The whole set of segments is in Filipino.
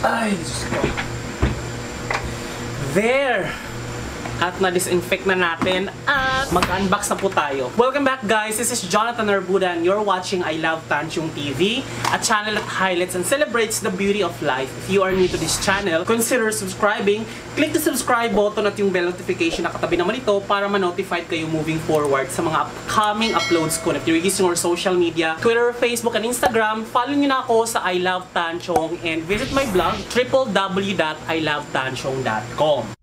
Ay, Diyos ko. There! At na-disinfect na natin at mag-unbox na po tayo. Welcome back guys! This is Jonathan Arbuda and you're watching I Love Tanchong TV, a channel that highlights and celebrates the beauty of life. If you are new to this channel, consider subscribing. Click the subscribe button at yung bell notification na katabi naman ito para ma-notify kayo moving forward sa mga upcoming uploads ko. If you're using our social media, Twitter, Facebook, and Instagram, follow nyo na ako sa I Love Tanchong and visit my blog www.ilovetanchong.com.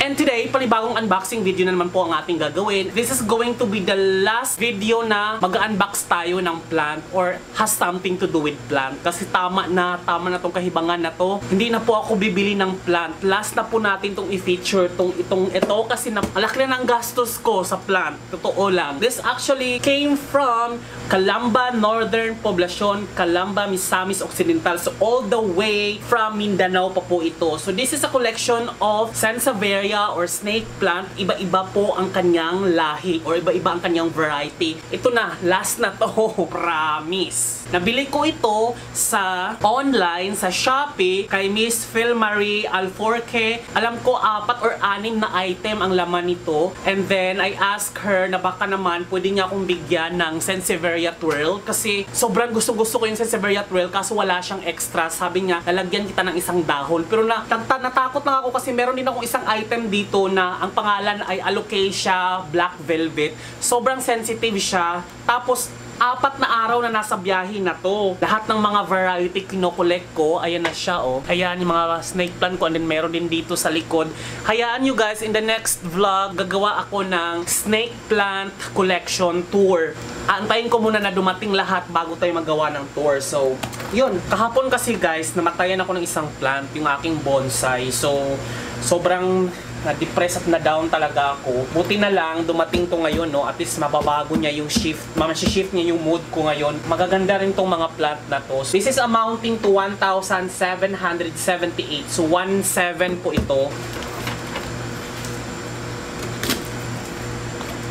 And today, panibagong unboxing video na naman po ang ating gagawin. This is going to be the last video na mag-unbox tayo ng plant or has something to do with plant. Kasi tama na tong kahibangan na to. Hindi na po ako bibili ng plant. Last na po natin tong i-feature ito kasi malaki na ng gastos ko sa plant. Totoo lang. This actually came from Calamba Northern Poblacion, Calamba, Misamis Occidental. So all the way from Mindanao pa po ito. So this is a collection of Sansevieria or snake plant. Iba-iba po ang kanyang lahi or iba-iba ang kanyang variety. Ito na, last na to. Promise. Nabili ko ito sa online, sa Shopee, kay Miss Philmarie Alforque. Alam ko 4 or 6 na item ang laman nito. And then I asked her na baka naman pwede niya akong bigyan ng Sansevieria twirl kasi sobrang gusto-gusto ko yung Sansevieria twirl kaso wala siyang extra. Sabi niya, lalagyan kita ng isang dahon. Pero natakot lang ako kasi meron din akong isang item dito na ang pangalan ay Alocasia Black Velvet. Sobrang sensitive siya. Tapos 4 na araw na nasa biyahe na to. Lahat ng mga variety kinokolek ko, ayan na siya oh. Ayan yung mga snake plant ko and then meron din dito sa likod. Hayaan nyo guys, in the next vlog, gagawa ako ng snake plant collection tour. Antayin ko muna na dumating lahat bago tayo magawa ng tour. So, yun. Kahapon kasi guys, namatayan ako ng isang plant, yung aking bonsai. So, sobrang na-depress at na-down talaga ako. Buti na lang, dumating to ngayon, no? At least mababago niya yung shift. Masishift niya yung mood ko ngayon. Magaganda rin tong mga plant na to. So, this is amounting to 1,778. So, 1,700 po ito.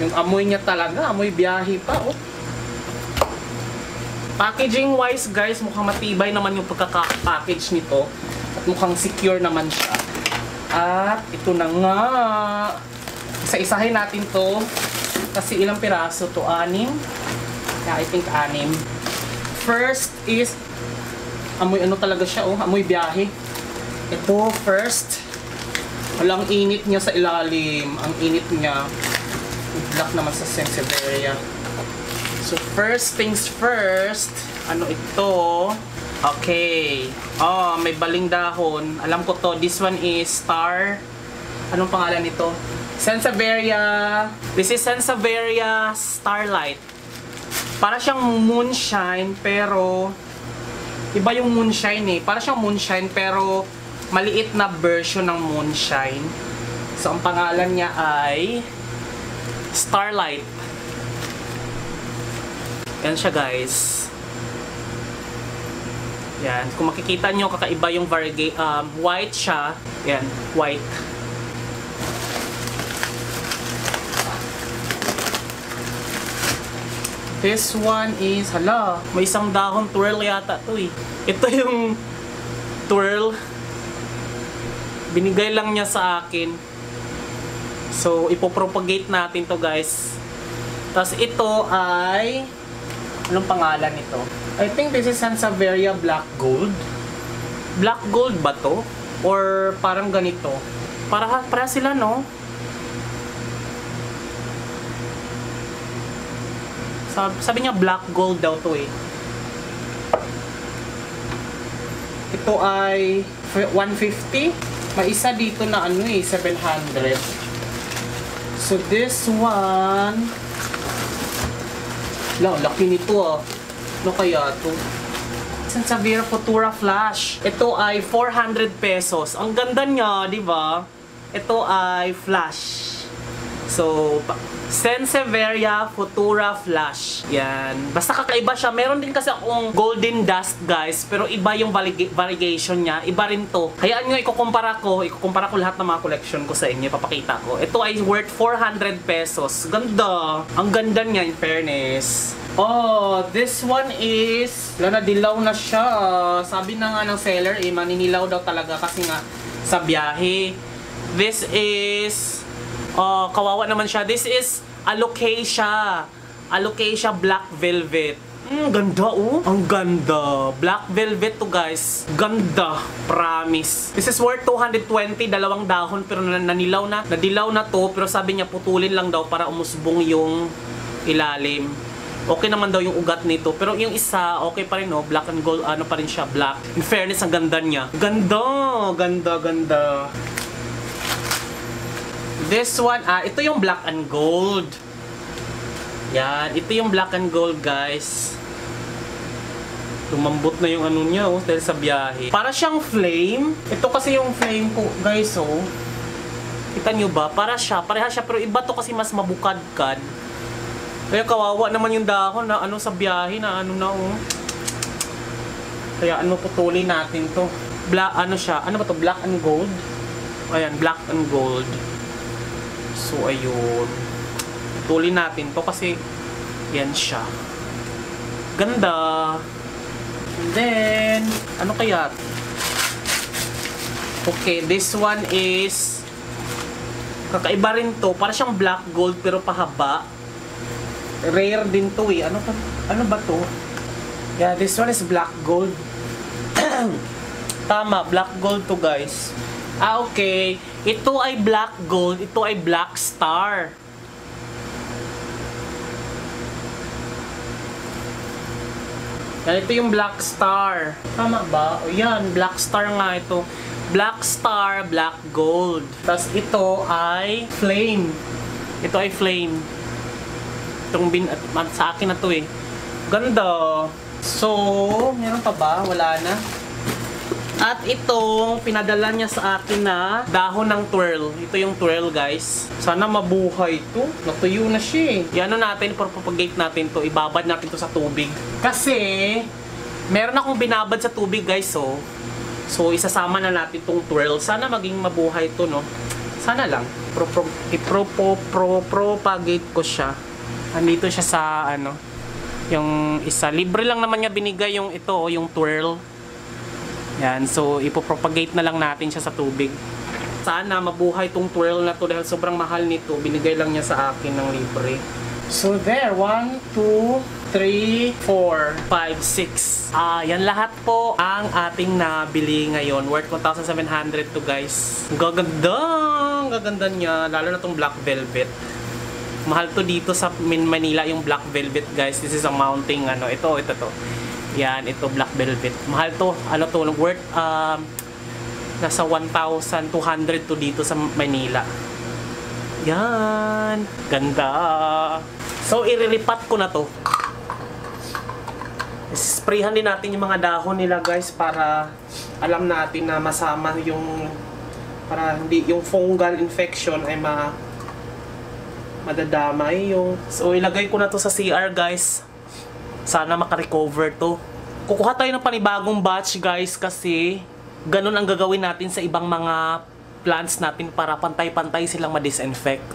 Yung amoy niya talaga, amoy biyahe pa, oh. Packaging wise, guys, mukhang matibay naman yung pagkaka-package nito. At mukhang secure naman siya. At ito na nga. Isa-isahin natin to. Kasi ilang piraso to? 6? Yeah, I think 6. First is amoy ano talaga siya oh. Amoy biyahe. Ito first. Walang init niya sa ilalim. Ang init niya. Black naman sa Sansevieria. So first things first. Ano ito? Okay. Oh, may baling dahon. Alam ko to. This one is Star. Anong pangalan nito? Sansevieria. This is Sansevieria Starlight. Para siyang moonshine pero iba yung moonshine eh. Para siyang moonshine pero maliit na version ng moonshine. So ang pangalan niya ay Starlight. Yan siya guys. Yan, kung makikita nyo, kakaiba yung white siya. Yan, white. This one is, hala, may isang dahon twirl yata to eh. Ito yung twirl. Binigay lang niya sa akin. So, ipopropagate natin to guys. Tapos ito ay, anong pangalan nito? I think this is Sansevieria Black Gold. Black Gold ba to? Or parang ganito? Para sila no? Sabi niya Black Gold daw to eh. Ito ay 150. May isa dito na ano eh, 700. So this one, laki nito ah. Ano kaya ito? Sansevieria Futura Flash. Ito ay 400 pesos. Ang ganda niya, di ba? Ito ay flash. So, Sansevieria Futura Flash. Yan. Basta kakaiba siya. Meron din kasi akong golden dust, guys. Pero iba yung variegation niya. Iba rin to. Hayaan nyo, ikukumpara ko lahat ng mga collection ko sa inyo. Papakita ko. Ito ay worth 400 pesos. Ganda. Ang ganda niya, in fairness. Oh, this one is... Nadilaw na siya. Sabi na nga ng seller, maninilaw daw talaga kasi nga sa biyahe. This is... kawawa naman siya. This is Alocasia. Alocasia Black Velvet. Ganda oh. Ang ganda. Black Velvet to, guys. Ganda. Promise. This is worth 220. Dalawang dahon pero nanilaw na. Nadilaw na to pero sabi niya putulin lang daw para umusbong yung ilalim. Okay naman daw yung ugat nito. Pero yung isa, okay pa rin, no? Black and gold, ano pa rin siya, black. In fairness, ang ganda niya. Ganda! Ganda, ganda. This one, ito yung black and gold. Yan, ito yung black and gold, guys. Lumambot na yung ano niya, oh, dahil sa biyahe. Para siyang flame. Ito kasi yung flame ko, guys, oh. Kita nyo ba? Pareha siya, pero iba to kasi mas mabukad-kad. Kaya kawawa naman yung dahon na ano sa biyahe na ano na, oh. Kaya ano, putulin natin to. Black, ano siya? Ano ba to? Black and gold? Ayan, black and gold. So, ayun. Putulin natin to kasi yan siya. Ganda. And then, ano kaya? Okay, this one is kakaiba rin to. Para siyang black gold pero pahaba. Rare din to eh. Ano ba to? Yeah, this one is black gold. Tama, black gold to, guys. Okay. Ito ay black gold. Ito ay black star. Yan, ito yung black star. Tama ba? O yan, black star nga ito. Black star, black gold. Tapos ito ay flame. Ito ay flame. Itong sa akin na to eh. Ganda. So, meron pa ba? Wala na. At itong pinadala niya sa akin na dahon ng twirl. Ito yung twirl, guys. Sana mabuhay to. Natuyo na siya eh. Yan na natin, propagate natin to. Ibabad natin to sa tubig. Kasi, meron akong binabad sa tubig, guys, oh. So, isasama na natin tong twirl. Sana maging mabuhay to, no? Sana lang. Propagate ko siya. Andito siya sa, ano, yung isa. Libre lang naman niya binigay yung ito, oh, yung twirl. Yan, so ipopropagate na lang natin siya sa tubig. Sana mabuhay tong twirl na to dahil sobrang mahal nito. Binigay lang niya sa akin ng libre. So there, 1, 2, 3, 4, 5, 6. Yan lahat po ang ating nabili ngayon. Worth 1,700 to, guys. Gaganda niya. Lalo na tong black velvet. Mahal to dito sa Manila yung black velvet, guys. This is a mounting, ano, ito to. Yan, ito black velvet. Mahal to. Ano to? Worth nasa 1,200 to dito sa Manila. Yan. Ganda. So, irilipat ko na to. Sprayhan din natin yung mga dahon nila, guys, para alam natin na masama yung para hindi yung fungal infection ay madadamay yung. So, ilagay ko na to sa CR, guys. Sana makarecover to. Kukuha tayo ng panibagong batch, guys, kasi ganun ang gagawin natin sa ibang mga plants natin para pantay-pantay silang ma-disinfect.